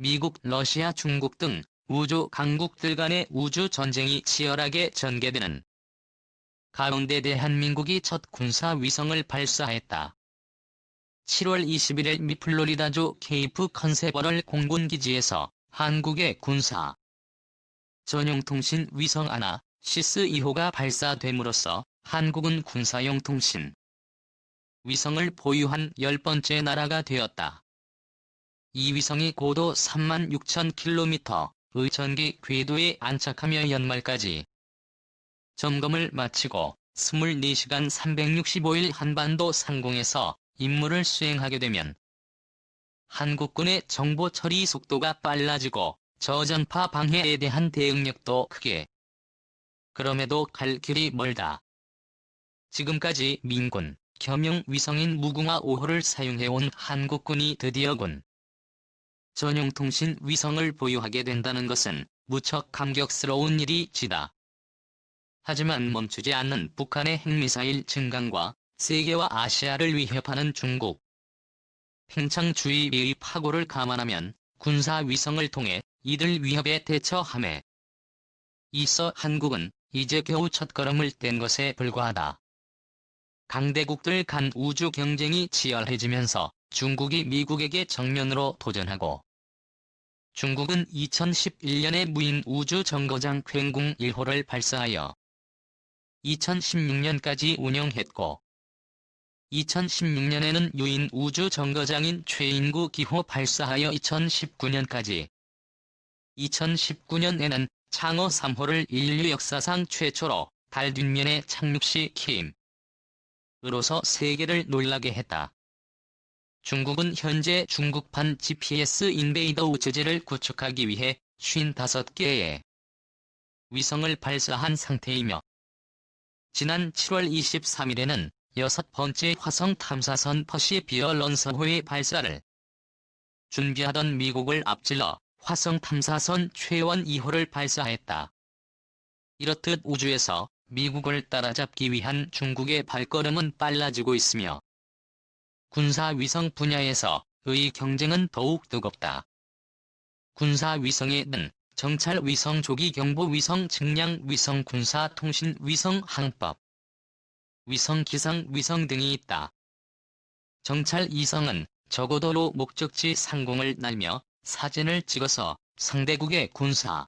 미국, 러시아, 중국 등 우주 강국들 간의 우주 전쟁이 치열하게 전개되는 가운데 대한민국이 첫 군사 위성을 발사했다. 7월 21일 미 플로리다주 케이프 컨세버럴 공군기지에서 한국의 군사 전용 통신 위성 아나 시스 2호가 발사됨으로써 한국은 군사용 통신 위성을 보유한 10번째 나라가 되었다. 이 위성이 고도 36,000km의 전기 궤도에 안착하며 연말까지 점검을 마치고 24시간 365일 한반도 상공에서 임무를 수행하게 되면 한국군의 정보 처리 속도가 빨라지고 저전파 방해에 대한 대응력도 크게. 그럼에도 갈 길이 멀다. 지금까지 민군 겸용 위성인 무궁화 5호를 사용해온 한국군이 드디어 군 전용 통신 위성을 보유하게 된다는 것은 무척 감격스러운 일이지다. 하지만 멈추지 않는 북한의 핵미사일 증강과 세계와 아시아를 위협하는 중국 평창 주의비의 파고를 감안하면 군사 위성을 통해 이들 위협에 대처함에 있어 한국은 이제 겨우 첫걸음을 뗀 것에 불과하다. 강대국들 간 우주 경쟁이 치열해지면서 중국이 미국에게 정면으로 도전하고 중국은 2011년에 무인 우주 정거장 횡궁 1호를 발사하여 2016년까지 운영했고 2016년에는 유인 우주 정거장인 최인구 기호 발사하여 2019년까지 2019년에는 창어 3호를 인류 역사상 최초로 달 뒷면에 착륙시킴 으로서 세계를 놀라게 했다. 중국은 현재 중국판 GPS 인베이더 체제를 구축하기 위해 55개의 위성을 발사한 상태이며 지난 7월 23일에는 6번째 화성 탐사선 퍼시비어런서호의 발사를 준비하던 미국을 앞질러 화성 탐사선 최원 2호를 발사했다. 이렇듯 우주에서 미국을 따라잡기 위한 중국의 발걸음은 빨라지고 있으며 군사위성 분야에서의 경쟁은 더욱 뜨겁다. 군사위성에는 정찰위성, 조기경보위성, 측량위성, 군사통신위성, 항법 위성, 기상위성 등이 있다. 정찰위성은 적어도로 목적지 상공을 날며 사진을 찍어서 상대국의 군사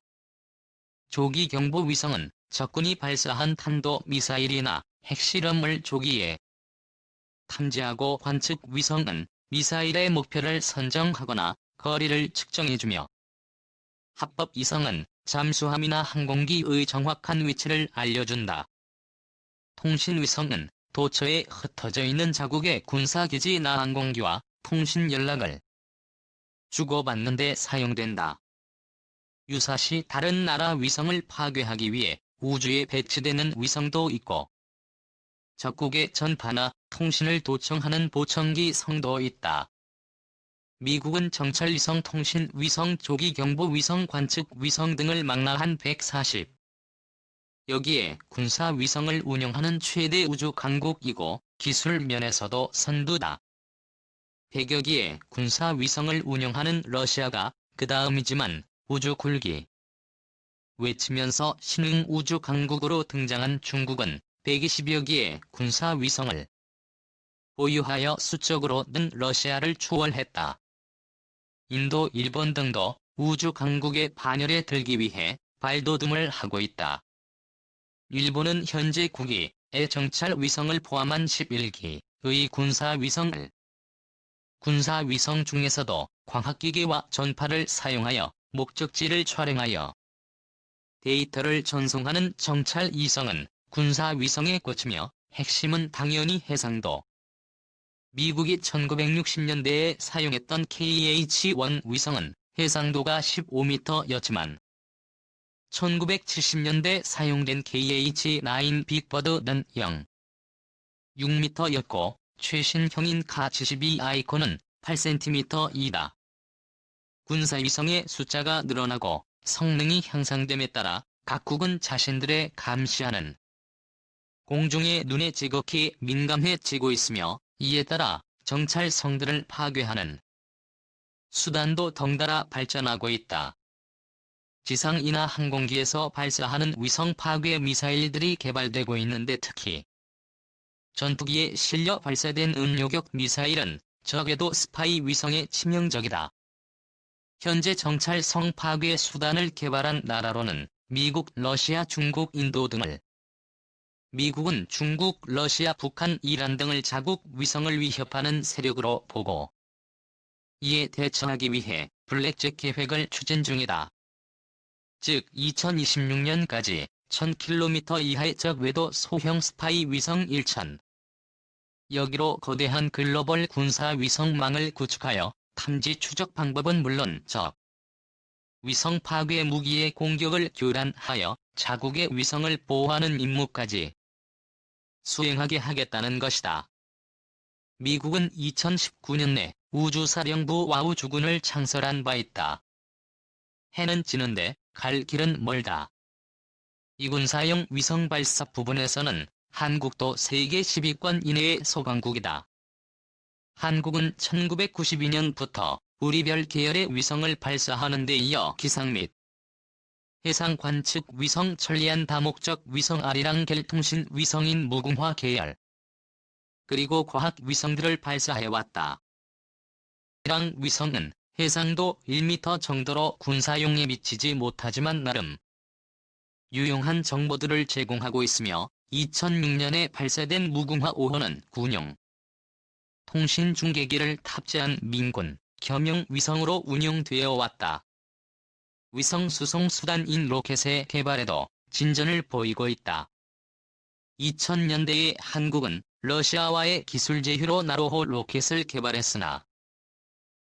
조기경보위성은 적군이 발사한 탄도미사일이나 핵실험을 조기에 탐지하고 관측위성은 미사일의 목표를 선정하거나 거리를 측정해주며 합법위성은 잠수함이나 항공기의 정확한 위치를 알려준다. 통신위성은 도처에 흩어져 있는 자국의 군사기지나 항공기와 통신 연락을 주고받는 데 사용된다. 유사시 다른 나라 위성을 파괴하기 위해 우주에 배치되는 위성도 있고 적국의 전파나 통신을 도청하는 보청기 성도 있다. 미국은 정찰위성, 통신위성, 조기경보위성, 관측위성 등을 망라한 140. 여기에 군사위성을 운영하는 최대 우주 강국이고 기술 면에서도 선두다. 100여기의 군사위성을 운영하는 러시아가 그 다음이지만 우주 굴기 외치면서 신흥 우주 강국으로 등장한 중국은 120여 개의 군사위성을 보유하여 수적으로는 러시아를 추월했다. 인도, 일본 등도 우주 강국의 반열에 들기 위해 발돋움을 하고 있다. 일본은 현재 9기의 정찰위성을 포함한 11기의 군사위성을 군사위성 중에서도 광학기계와 전파를 사용하여 목적지를 촬영하여 데이터를 전송하는 정찰위성은 군사위성에 꽂히며 핵심은 당연히 해상도. 미국이 1960년대에 사용했던 KH-1 위성은 해상도가 15m였지만 1970년대 사용된 KH-9 빅버드는 0.6m였고 최신형인 카72 아이콘은 8cm이다. 군사위성의 숫자가 늘어나고 성능이 향상됨에 따라 각국은 자신들의 감시하는 공중의 눈에 지극히 민감해지고 있으며 이에 따라 정찰성들을 파괴하는 수단도 덩달아 발전하고 있다. 지상이나 항공기에서 발사하는 위성 파괴 미사일들이 개발되고 있는데 특히 전투기에 실려 발사된 음요격 미사일은 적에도 스파이 위성에 치명적이다. 현재 정찰성 파괴 수단을 개발한 나라로는 미국, 러시아, 중국, 인도 등을 미국은 중국, 러시아, 북한, 이란 등을 자국 위성을 위협하는 세력으로 보고 이에 대처하기 위해 블랙잭 계획을 추진 중이다. 즉 2026년까지 1000km 이하의 적 외도 소형 스파이 위성 1000 여기로 거대한 글로벌 군사 위성망을 구축하여 탐지 추적 방법은 물론 적 위성 파괴 무기의 공격을 교란하여 자국의 위성을 보호하는 임무까지 수행하게 하겠다는 것이다. 미국은 2019년에 우주사령부 와우주군을 창설한 바 있다. 해는 지는데 갈 길은 멀다. 이 군사용 위성 발사 부분에서는 한국도 세계 10위권 이내의 소강국이다. 한국은 1992년부터 우리별 계열의 위성을 발사하는 데 이어 기상 및 해상 관측 위성 천리안 다목적 위성 아리랑겔 통신 위성인 무궁화 계열 그리고 과학 위성들을 발사해왔다. 아리랑 위성은 해상도 1m 정도로 군사용에 미치지 못하지만 나름 유용한 정보들을 제공하고 있으며 2006년에 발사된 무궁화 5호는 군용 통신 중계기를 탑재한 민군 겸용 위성으로 운용되어 왔다. 위성 수송 수단인 로켓의 개발에도 진전을 보이고 있다. 2000년대에 한국은 러시아와의 기술 제휴로 나로호 로켓을 개발했으나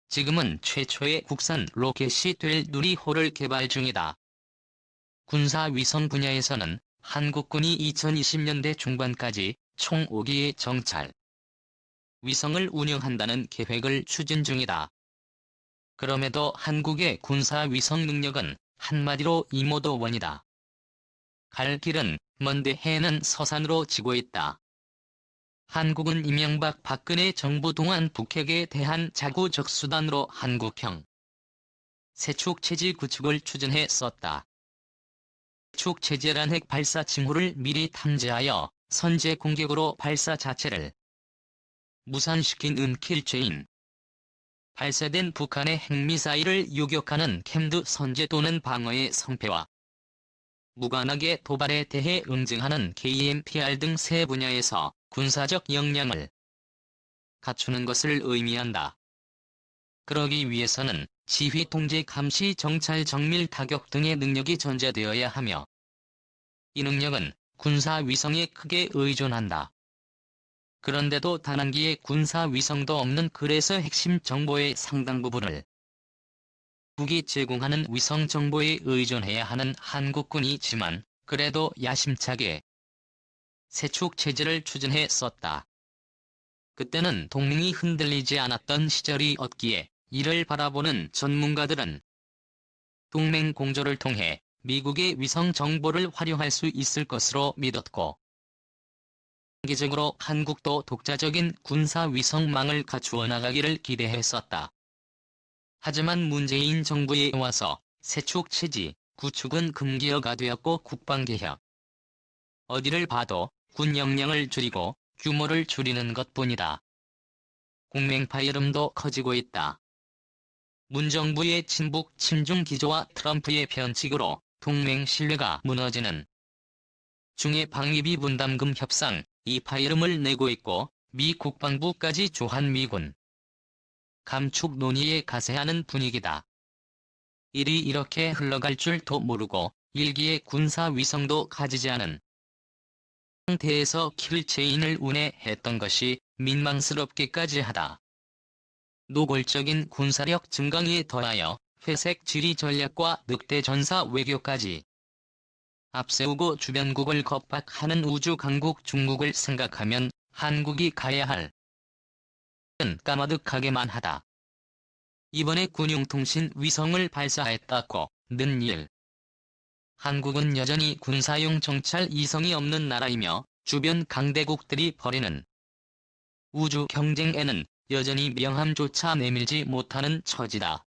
지금은 최초의 국산 로켓이 될 누리호를 개발 중이다. 군사 위성 분야에서는 한국군이 2020년대 중반까지 총 5기의 정찰 위성을 운영한다는 계획을 추진 중이다. 그럼에도 한국의 군사 위성 능력은 한마디로 이모도원이다. 갈 길은 먼데 해는 서산으로 지고 있다. 한국은 이명박 박근혜 정부 동안 북핵에 대한 자구적 수단으로 한국형 세축체제 구축을 추진했었다. 세축체제란 핵 발사 징후를 미리 탐지하여 선제 공격으로 발사 자체를 무산시킨 은킬체인 발사된 북한의 핵미사일을 요격하는 캠드 선제 또는 방어의 성패와 무관하게 도발에 대해 응징하는 KMPR 등 세 분야에서 군사적 역량을 갖추는 것을 의미한다. 그러기 위해서는 지휘 통제 감시 정찰 정밀 타격 등의 능력이 전제되어야 하며 이 능력은 군사 위성에 크게 의존한다. 그런데도 단한기의 군사 위성도 없는 그래서 핵심 정보의 상당 부분을 북이 제공하는 위성 정보에 의존해야 하는 한국군이지만 그래도 야심차게 세축 체제를 추진했었다. 그때는 동맹이 흔들리지 않았던 시절이었기에 이를 바라보는 전문가들은 동맹 공조를 통해 미국의 위성 정보를 활용할 수 있을 것으로 믿었고 장기적으로 한국도 독자적인 군사 위성망을 갖추어 나가기를 기대했었다. 하지만 문재인 정부에 와서 세축 체제 구축은 금기어가 되었고 국방개혁 어디를 봐도 군 역량을 줄이고 규모를 줄이는 것뿐이다. 공맹파 이름도 커지고 있다. 문정부의 친북 친중 기조와 트럼프의 변칙으로 동맹 신뢰가 무너지는 중에 방위비 분담금 협상 이파 이름을 내고 있고 미 국방부까지 주한미군 감축 논의에 가세하는 분위기다. 일이 이렇게 흘러갈 줄도 모르고 일기의 군사 위성도 가지지 않은 상태에서 킬체인을 운해했던 것이 민망스럽기까지 하다. 노골적인 군사력 증강에 더하여 회색 지리 전략과 늑대 전사 외교까지 앞세우고 주변국을 겁박하는 우주 강국 중국을 생각하면 한국이 가야 할 일은 까마득하게만 하다. 이번에 군용통신 위성을 발사했다고 는 일. 한국은 여전히 군사용 정찰 이성이 없는 나라이며 주변 강대국들이 벌이는 우주 경쟁에는 여전히 명함조차 내밀지 못하는 처지다.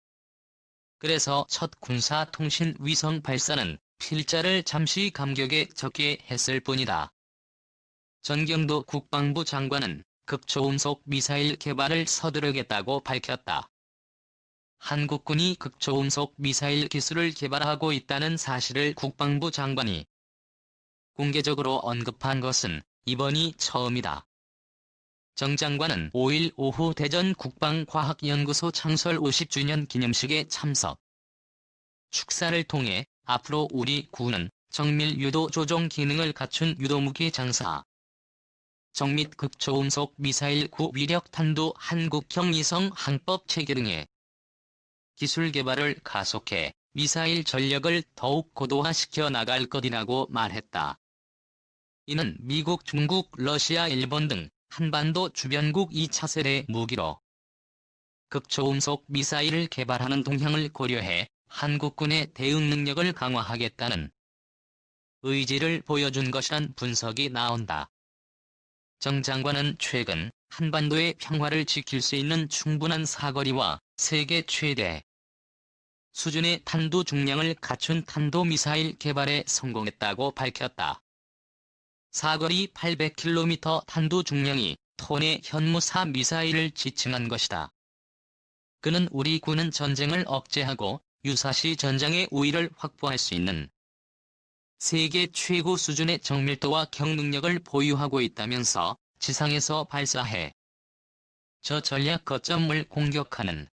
그래서 첫 군사통신 위성 발사는 필자를 잠시 감격에 적게 했을 뿐이다. 전경도 국방부 장관은 극초음속 미사일 개발을 서두르겠다고 밝혔다. 한국군이 극초음속 미사일 기술을 개발하고 있다는 사실을 국방부 장관이 공개적으로 언급한 것은 이번이 처음이다. 정 장관은 5일 오후 대전 국방과학연구소 창설 50주년 기념식에 참석. 축사를 통해 앞으로 우리 군은 정밀 유도 조종 기능을 갖춘 유도무기 장사, 정밀 극초음속 미사일 고위력 탄도 한국형 위성 항법 체계 등의 기술 개발을 가속해 미사일 전력을 더욱 고도화시켜 나갈 것이라고 말했다. 이는 미국, 중국, 러시아, 일본 등 한반도 주변국 2차 세대 무기로 극초음속 미사일을 개발하는 동향을 고려해 한국군의 대응 능력을 강화하겠다는 의지를 보여준 것이란 분석이 나온다. 정 장관은 최근 한반도의 평화를 지킬 수 있는 충분한 사거리와 세계 최대 수준의 탄도 중량을 갖춘 탄도미사일 개발에 성공했다고 밝혔다. 사거리 800km 탄도 중량이 톤의 현무사 미사일을 지칭한 것이다. 그는 우리 군은 전쟁을 억제하고 유사시 전장의 우위를 확보할 수 있는 세계 최고 수준의 정밀도와 경능력을 보유하고 있다면서 지상에서 발사해 저 전략 거점을 공격하는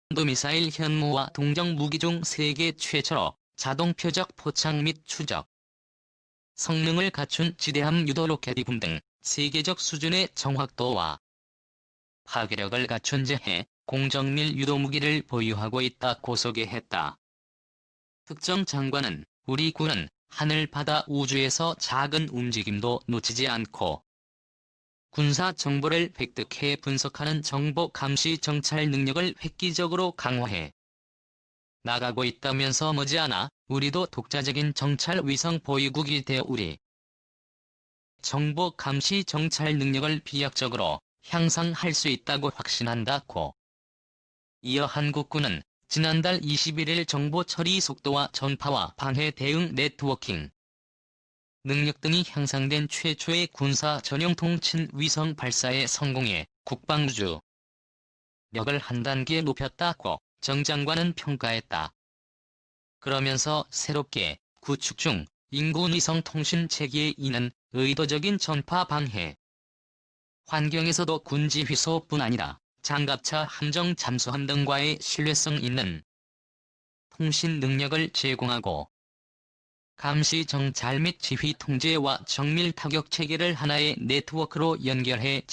탄도미사일 현무와 동정 무기 중 세계 최초로 자동 표적 포착 및 추적 성능을 갖춘 지대함 유도 로켓기품 등 세계적 수준의 정확도와 파괴력을 갖춘 제 공정밀 유도무기를 보유하고 있다고 소개했다. 특정 장관은 우리 군은 하늘, 바다, 우주에서 작은 움직임도 놓치지 않고 군사 정보를 획득해 분석하는 정보 감시 정찰 능력을 획기적으로 강화해 나가고 있다면서 머지않아 우리도 독자적인 정찰 위성 보유국이 되어 우리 정보 감시 정찰 능력을 비약적으로 향상할 수 있다고 확신한다고. 이어 한국군은 지난달 21일 정보 처리 속도와 전파와 방해 대응 네트워킹 능력 등이 향상된 최초의 군사 전용 통신 위성 발사에 성공해 국방우주 력을 한 단계 높였다고 정 장관은 평가했다. 그러면서 새롭게 구축 중 인군 위성 통신 체계에 있는 의도적인 전파 방해 환경에서도 군지 휘소뿐 아니라 장갑차 함정 잠수함 등과의 신뢰성 있는 통신 능력을 제공하고 감시 정찰 및 지휘 통제와 정밀 타격 체계를 하나의 네트워크로 연결해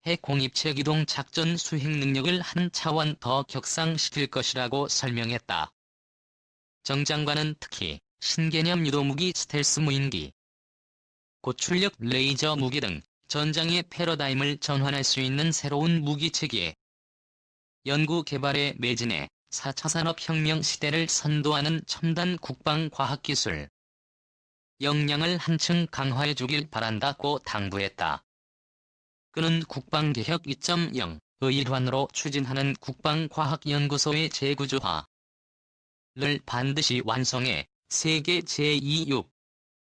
핵 공입체 기동 작전 수행 능력을 한 차원 더 격상시킬 것이라고 설명했다. 정 장관은 특히 신개념 유도무기, 스텔스 무인기, 고출력 레이저 무기 등 전장의 패러다임을 전환할 수 있는 새로운 무기체계 연구 개발에 매진해 4차 산업혁명 시대를 선도하는 첨단 국방과학기술 역량을 한층 강화해 주길 바란다고 당부했다. 그는 국방개혁 2.0의 일환으로 추진하는 국방과학연구소의 재구조화를 반드시 완성해 세계 제2육